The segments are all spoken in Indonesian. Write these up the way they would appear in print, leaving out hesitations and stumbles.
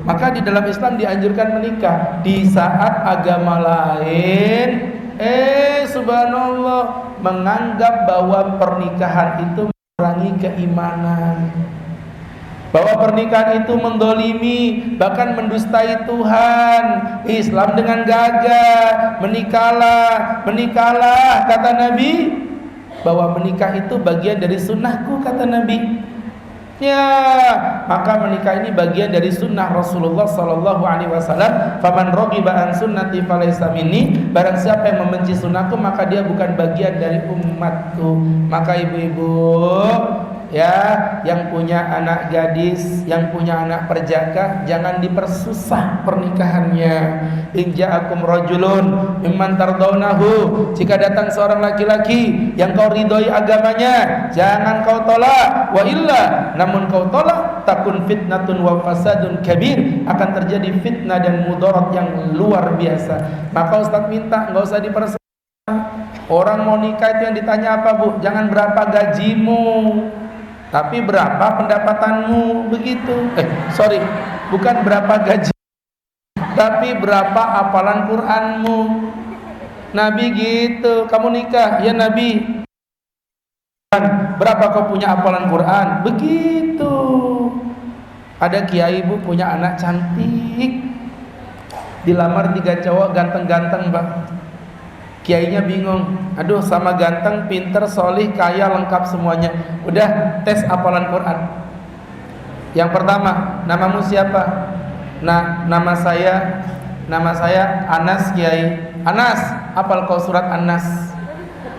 Maka di dalam Islam dianjurkan menikah di saat agama lain subhanallah menganggap bahwa pernikahan itu mengurangi keimanan, bahwa pernikahan itu mendolimi, bahkan mendustai Tuhan. Islam dengan gagah, menikahlah kata Nabi, bahwa menikah itu bagian dari sunnahku kata Nabi. Ya, maka menikah ini bagian dari sunnah Rasulullah sallallahu alaihi wasallam. Faman raghiba an sunnati falaysa minni, barang siapa yang membenci sunnahku maka dia bukan bagian dari umatku. Maka ibu-ibu ya, yang punya anak gadis, yang punya anak perjaka, jangan dipersusah pernikahannya. In ja'akum rajulun mimman tardawnahu, jika datang seorang laki-laki yang kau ridhoi agamanya, jangan kau tolak. Wa illa, namun kau tolak, takun fitnatun wa fasadun kabir, akan terjadi fitnah dan mudarat yang luar biasa. Maka Ustaz minta enggak usah dipersusah. Orang mau nikah itu yang ditanya apa, Bu? Jangan berapa gajimu, tapi berapa pendapatanmu, begitu. Bukan berapa gaji, tapi berapa hafalan Qur'anmu. Nabi gitu, kamu nikah, ya Nabi, berapa kau punya hafalan Quran? Begitu. Ada kiai Bu punya anak cantik, dilamar 3 cowok ganteng-ganteng, Pak. Kiainya bingung, aduh sama ganteng, pinter, solih, kaya, lengkap semuanya. Udah tes hafalan Quran. Yang pertama, namamu siapa? Nah, nama saya Anas Kiai. Anas, hafal kau surat An-Nas.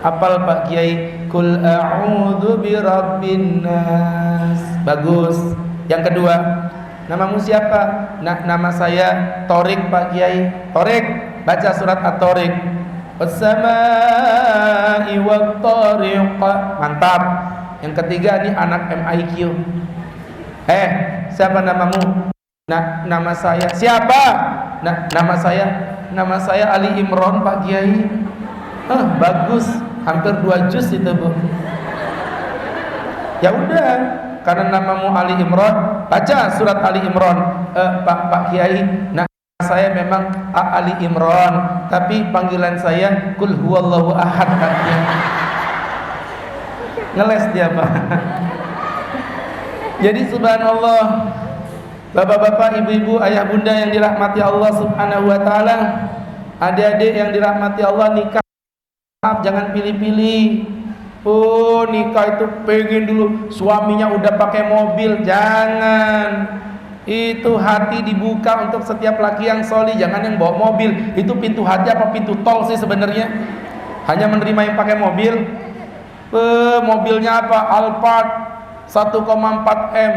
Hafal Pak Kiai. Kul a'udzu birabbin nas. Bagus. Yang kedua, namamu siapa? Nah, nama saya Torik Pak Kiai. Torik, baca surat At-Torik. Was-samaa'i wat-tariq. Mantap. Yang ketiga, ini anak MIQ. Siapa namamu? Nah, nama saya. Siapa? Nah, nama saya Ali Imron Pak Kiai. Bagus, hampir 2 juz itu, Bu. Ya udah, karena namamu Ali Imron, baca surat Ali Imron. Pak Kiai, nah saya memang Ali Imron, tapi panggilan saya Kul huwallahu ahad katanya. Ngeles dia, Pak. Jadi subhanallah, bapak-bapak, ibu-ibu, ayah bunda yang dirahmati Allah subhanahu wa ta'ala, adik-adik yang dirahmati Allah, nikah jangan pilih-pilih. Nikah itu pengen dulu suaminya udah pakai mobil, jangan. Itu hati dibuka untuk setiap laki yang soli, jangan yang bawa mobil. Itu pintu hati apa pintu tol sih sebenarnya? Hanya menerima yang pakai mobil. Mobilnya apa? Alphard 1,4 M,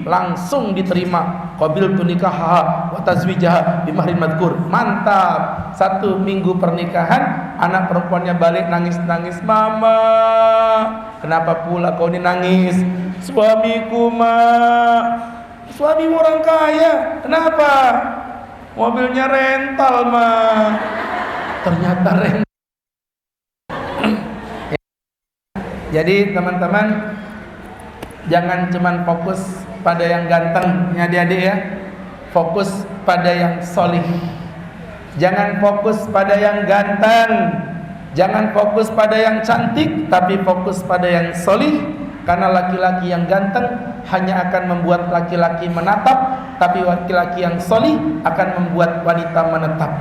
langsung diterima. Qabil tunikaha wa tazwijaha bimahrin madkur. Mantap. 1 minggu pernikahan, anak perempuannya balik nangis-nangis. Mama, kenapa pula kau ini nangis? Suamiku, suamimu orang kaya. Kenapa? Mobilnya rental, ternyata rental. Jadi teman-teman, jangan cuman fokus pada yang ganteng, ya adik-adik ya. Fokus pada yang solih. Jangan fokus pada yang ganteng, jangan fokus pada yang cantik, tapi fokus pada yang solih. Karena laki-laki yang ganteng hanya akan membuat laki-laki menatap, tapi laki-laki yang solih akan membuat wanita menetap.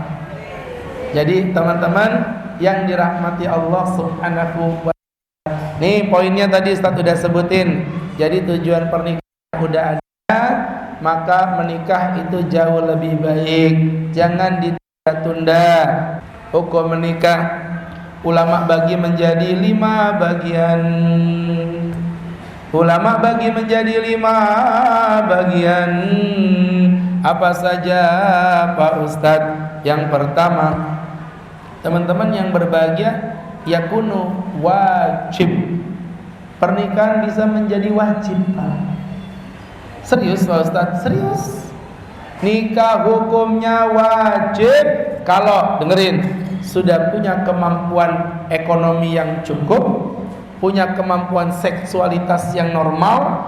Jadi teman-teman yang dirahmati Allah subhanahu wa ta'ala, nih poinnya tadi Ustaz sudah sebutin. Jadi tujuan pernikahan udah ada, maka menikah itu jauh lebih baik. Jangan ditunda-tunda. Hukum menikah ulama bagi menjadi 5 bagian. Ulama bagi menjadi 5 bagian. Apa saja Pak Ustadz? Yang pertama, teman-teman yang berbahagia, yakunu wajib. Pernikahan bisa menjadi wajib, Pak. Serius Pak Ustadz? Serius. Nikah hukumnya wajib kalau, dengerin, sudah punya kemampuan ekonomi yang cukup, punya kemampuan seksualitas yang normal,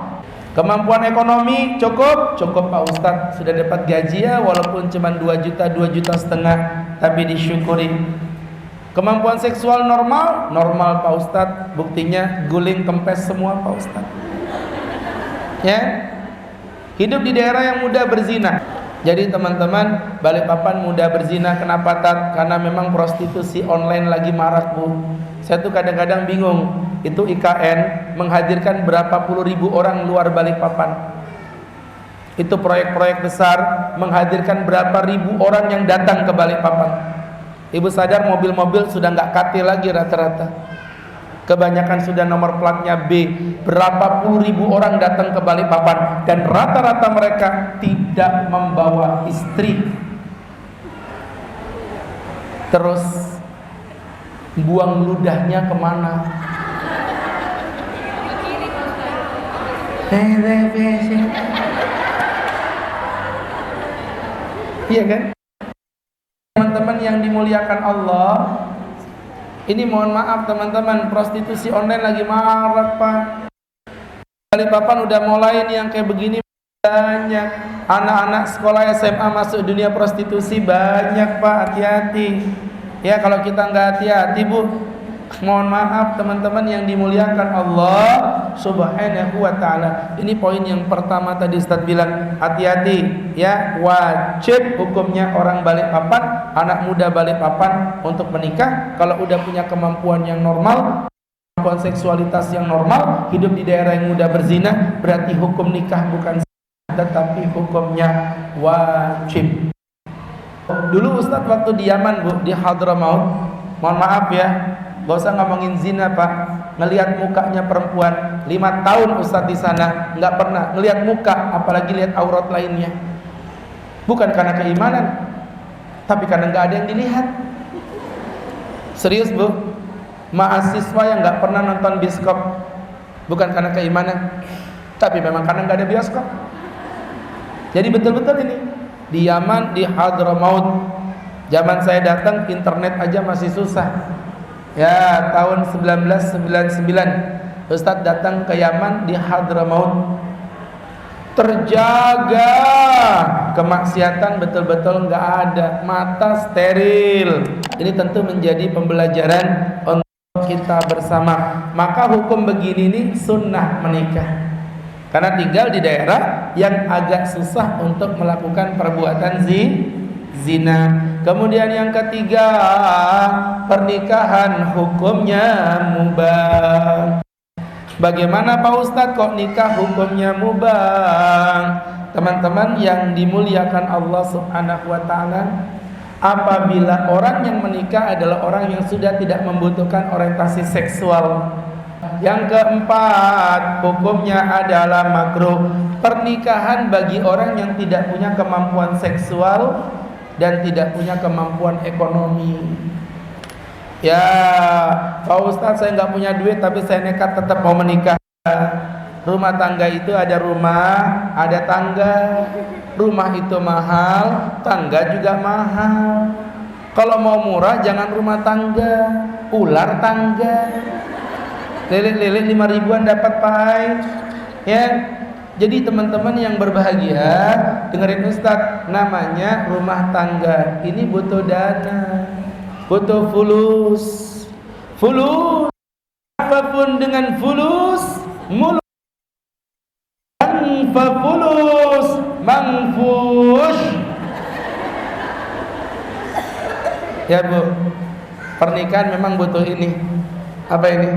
Kemampuan ekonomi cukup Pak Ustadz, sudah dapat gaji ya walaupun cuma 2 juta, 2 juta setengah, tapi disyukuri. Kemampuan seksual normal Pak Ustadz, buktinya guling kempes semua Pak Ustadz. Ya, hidup di daerah yang mudah berzina. Jadi teman-teman, Balikpapan mudah berzina. Kenapa Tat? Karena memang prostitusi online lagi marak Bu. Saya tuh kadang-kadang bingung, itu IKN menghadirkan berapa puluh ribu orang luar Balikpapan. Itu proyek-proyek besar menghadirkan berapa ribu orang yang datang ke Balikpapan. Ibu sadar mobil-mobil sudah nggak KT lagi rata-rata. Kebanyakan sudah nomor platnya B. Berapa puluh ribu orang datang ke Balikpapan dan rata-rata mereka tidak membawa istri. Terus buang ludahnya kemana? Iya kan? Teman-teman yang dimuliakan Allah, ini mohon maaf teman-teman, prostitusi online lagi marak Pak. Balikpapan udah mulai nih yang kayak begini banyak. Anak-anak sekolah SMA masuk dunia prostitusi banyak Pak, hati-hati. Ya kalau kita nggak hati-hati Bu, mohon maaf teman-teman yang dimuliakan Allah Subhanahu wa ta'ala. Ini poin yang pertama tadi Ustaz bilang, hati-hati ya, wajib hukumnya orang Balikpapan, anak muda Balikpapan untuk menikah kalau udah punya kemampuan yang normal, kemampuan seksualitas yang normal, hidup di daerah yang mudah berzina, berarti hukum nikah bukan sah, tetapi hukumnya wajib. Dulu Ustaz waktu di Yaman Bu, di Hadramaut, mohon maaf ya, gak usah ngomongin zina Pak, ngelihat mukanya perempuan 5 tahun Ustaz di sana nggak pernah ngelihat muka, apalagi lihat aurat lainnya. Bukan karena keimanan, tapi karena nggak ada yang dilihat. Serius Bu, mahasiswa yang nggak pernah nonton bioskop, bukan karena keimanan, tapi memang karena nggak ada bioskop. Jadi betul-betul ini di Yaman, di Hadramaut, zaman saya datang internet aja masih susah. Ya, tahun 1999 Ustadz datang ke Yaman di Hadramaut. Terjaga, kemaksiatan betul-betul nggak ada, mata steril. Ini tentu menjadi pembelajaran untuk kita bersama. Maka hukum begini ini sunnah menikah, karena tinggal di daerah yang agak susah untuk melakukan perbuatan zina. Kemudian yang ketiga, pernikahan hukumnya mubah. Bagaimana Pak Ustadz kok nikah hukumnya mubah? Teman-teman yang dimuliakan Allah Subhanahu wa ta'ala, apabila orang yang menikah adalah orang yang sudah tidak membutuhkan orientasi seksual. Yang keempat, hukumnya adalah makruh. Pernikahan bagi orang yang tidak punya kemampuan seksual dan tidak punya kemampuan ekonomi. Ya, Pak Ustadz saya nggak punya duit tapi saya nekat tetap mau menikah. Rumah tangga itu ada rumah, ada tangga. Rumah itu mahal, tangga juga mahal. Kalau mau murah jangan rumah tangga, ular tangga. Lilit-lilit 5 ribuan dapat Pai. Ya. Jadi teman-teman yang berbahagia, dengerin Ustadz, namanya rumah tangga. Ini butuh dana, butuh fulus. Fulus, apapun dengan fulus, mulus. Tanpa fulus, mangfush. Ya Bu, pernikahan memang butuh ini. Apa ini?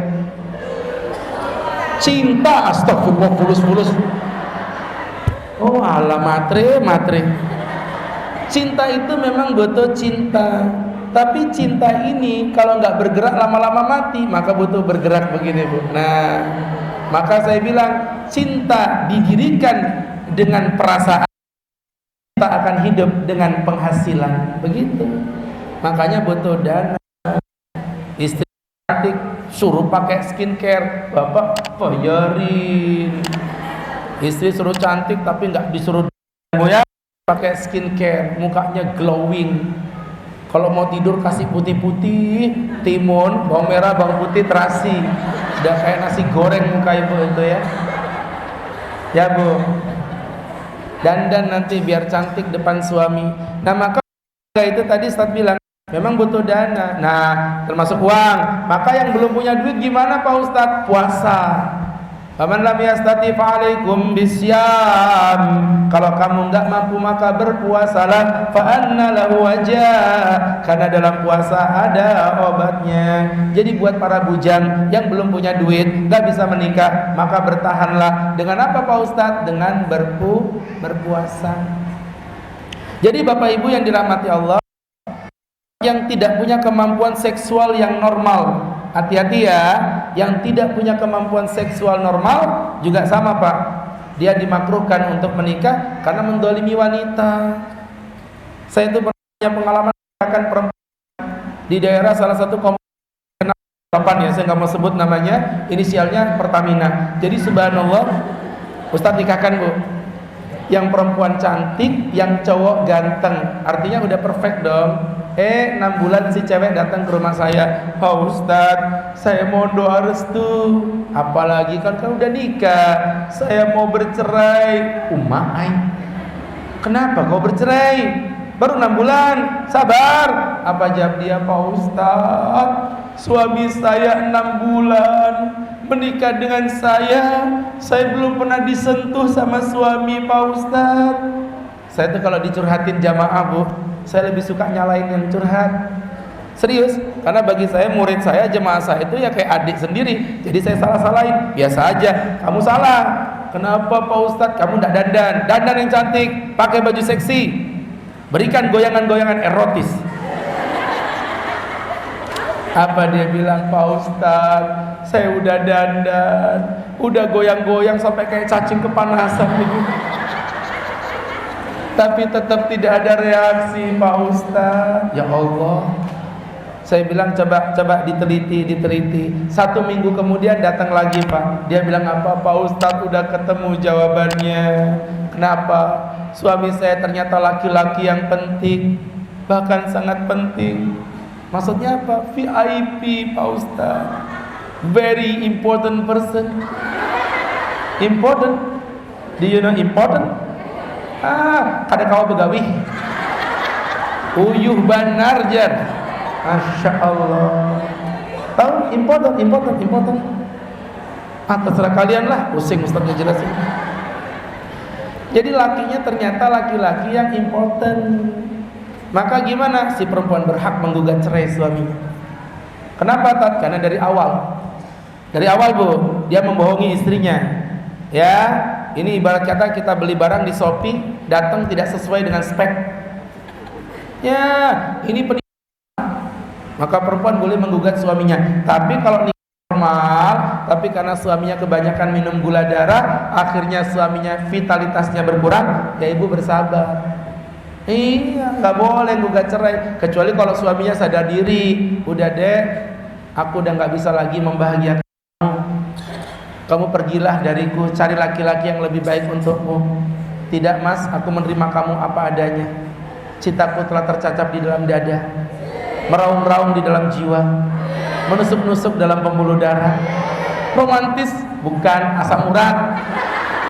Cinta, astagfirullah, fulus. Oh ala matre. Cinta itu memang butuh cinta, tapi cinta ini kalau nggak bergerak lama-lama mati, maka butuh bergerak begini Bu. Nah, maka saya bilang cinta didirikan dengan perasaan, kita akan hidup dengan penghasilan, begitu. Makanya butuh dana. Istri cantik suruh pakai skincare, bapak bayarin. Istri suruh cantik tapi nggak disuruh ya pakai skincare, mukanya glowing. Kalau mau tidur kasih putih-putih, timun, bawang merah, bawang putih, terasi. Udah kayak nasi goreng muka ibu itu ya. Ya Bu, dandan nanti biar cantik depan suami. Nah maka itu tadi Ustaz bilang memang butuh dana. Nah termasuk uang. Maka yang belum punya duit gimana Pak Ustaz? Puasa. Faman lam yastati fa'alaikum bisyam. Kalau kamu enggak mampu maka berpuasalah. Fa anna lahu wajah. Karena dalam puasa ada obatnya. Jadi buat para bujang yang belum punya duit, enggak bisa menikah, maka bertahanlah. Dengan apa Pak Ustadz? Dengan berpuasa. Jadi Bapak Ibu yang dirahmati Allah, yang tidak punya kemampuan seksual yang normal, hati-hati ya. Yang tidak punya kemampuan seksual normal juga sama Pak, dia dimakruhkan untuk menikah karena mendolimi wanita. Saya itu punya pengalaman akan perempuan di daerah salah satu komponen ya, saya nggak mau sebut namanya, inisialnya Pertamina. Jadi subhanallah, Ustadz nikahkan Bu, yang perempuan cantik, yang cowok ganteng, artinya udah perfect dong. 6 bulan si cewek datang ke rumah saya, Pak Ustadz, saya mau doa restu. Apalagi kan udah nikah, saya mau bercerai. Umai, kenapa kau bercerai? Baru 6 bulan, sabar. Apa jawab dia? Pak Ustadz, suami saya 6 bulan menikah dengan saya belum pernah disentuh sama suami Pak Ustadz. Saya tuh kalau dicurhatin jamaah Bu, saya lebih suka nyalain yang curhat. Serius, karena bagi saya murid saya, jemaah saya itu ya kayak adik sendiri. Jadi saya salah-salahin, biasa aja. Kamu salah. Kenapa Pak Ustadz? Kamu tidak dandan. Dandan yang cantik, pakai baju seksi, berikan goyangan-goyangan erotis. Apa dia bilang? Pak Ustadz, saya udah dandan, udah goyang-goyang sampai kayak cacing kepanasan gitu, tapi tetap tidak ada reaksi Pak Ustadz. Ya Allah, saya bilang coba diteliti. 1 minggu kemudian datang lagi Pak, dia bilang apa? Pak Ustadz udah ketemu jawabannya. Kenapa? Suami saya ternyata laki-laki yang penting, bahkan sangat penting. Maksudnya apa? VIP Pak Ustadz, very important person. Important? Do you know important? Kada kau begawi uyuh banar jar. Masya Allah. Tahu important. Terserah kalian lah, pusing Ustaz ngejelasin. Jadi lakinya ternyata laki-laki yang important. Maka gimana? Si perempuan berhak menggugat cerai suaminya. Kenapa Tat? Karena dari awal Bu, dia membohongi istrinya. Ya, ini ibarat kata kita beli barang di Shopee, datang tidak sesuai dengan spek. Ya, ini penipuan. Maka perempuan boleh menggugat suaminya. Tapi kalau nikah normal, tapi karena suaminya kebanyakan minum gula darah, akhirnya suaminya vitalitasnya berkurang, ya ibu bersabar. Iya, nggak boleh gugat cerai, kecuali kalau suaminya sadar diri. Udah deh, aku udah nggak bisa lagi membahagiakan kamu, pergilah dariku, cari laki-laki yang lebih baik untukmu. Tidak Mas, aku menerima kamu apa adanya. Cintaku telah tercacap di dalam dada, meraung-raung di dalam jiwa, menusuk-nusuk dalam pembuluh darah. Romantis bukan asam urat.